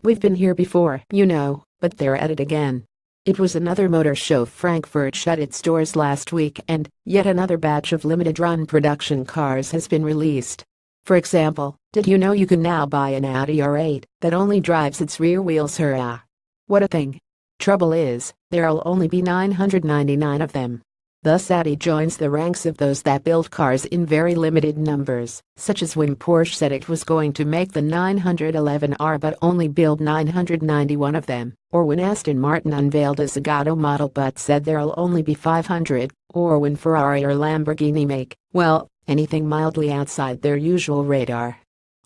We've been here before, but they're at it again. It was another motor show. Frankfurt shut its doors last week and yet another batch of limited-run production cars has been released. For example, did you know you can now buy an Audi R8 that only drives its rear wheels? Hurrah! What a thing! Trouble is, there'll only be 999 of them. Thus Audi joins the ranks of those that build cars in very limited numbers, such as when Porsche said it was going to make the 911R but only build 991 of them, or when Aston Martin unveiled a Zagato model but said there'll only be 500, or when Ferrari or Lamborghini make, well, anything mildly outside their usual radar.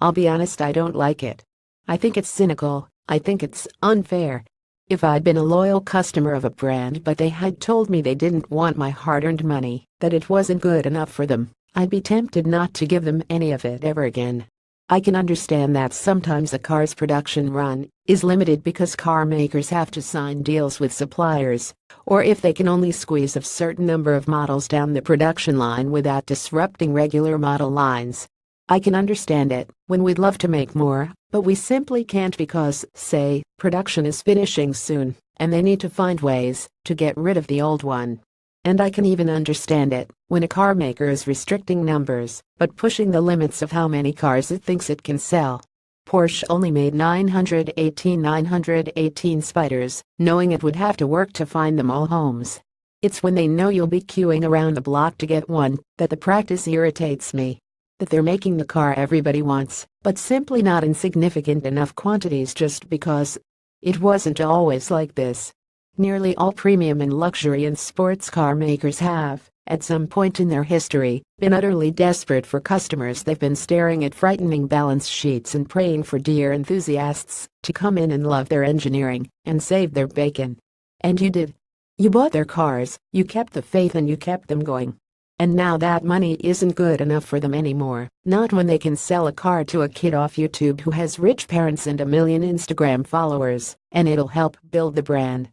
I'll be honest, I don't like it. I think it's cynical, I think it's unfair. If I'd been a loyal customer of a brand but they had told me they didn't want my hard-earned money, that it wasn't good enough for them, I'd be tempted not to give them any of it ever again. I can understand that sometimes a car's production run is limited because car makers have to sign deals with suppliers, or if they can only squeeze a certain number of models down the production line without disrupting regular model lines. I can understand it when we'd love to make more, but we simply can't because, say, production is finishing soon, and they need to find ways to get rid of the old one. And I can even understand it when a car maker is restricting numbers, but pushing the limits of how many cars it thinks it can sell. Porsche only made 918 Spiders, knowing it would have to work to find them all homes. It's when they know you'll be queuing around the block to get one that the practice irritates me. That they're making the car everybody wants, but simply not in significant enough quantities just because. It wasn't always like this. Nearly all premium and luxury and sports car makers have, at some point in their history, been utterly desperate for customers. They've been staring at frightening balance sheets and praying for dear enthusiasts to come in and love their engineering and save their bacon. And you did. You bought their cars, you kept the faith, and you kept them going. And now that money isn't good enough for them anymore, not when they can sell a car to a kid off YouTube who has rich parents and a million Instagram followers, and it'll help build the brand.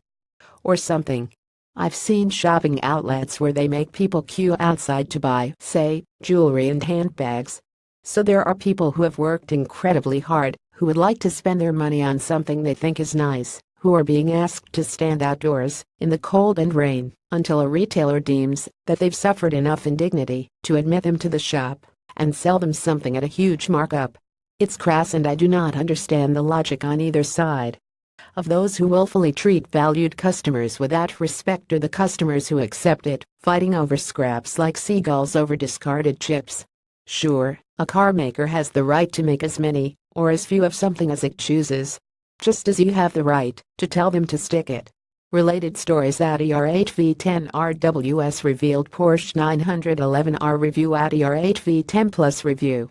Or something. I've seen shopping outlets where they make people queue outside to buy, say, jewelry and handbags. So there are people who have worked incredibly hard, who would like to spend their money on something they think is nice, who are being asked to stand outdoors, in the cold and rain, until a retailer deems that they've suffered enough indignity to admit them to the shop and sell them something at a huge markup. It's crass, and I do not understand the logic on either side. Of those who willfully treat valued customers without respect, or the customers who accept it, fighting over scraps like seagulls over discarded chips. Sure, a car maker has the right to make as many, or as few of something as it chooses. Just as you have the right to tell them to stick it. Related stories: Audi R8 V10 RWS revealed, Porsche 911R review, Audi R8 V10 Plus review.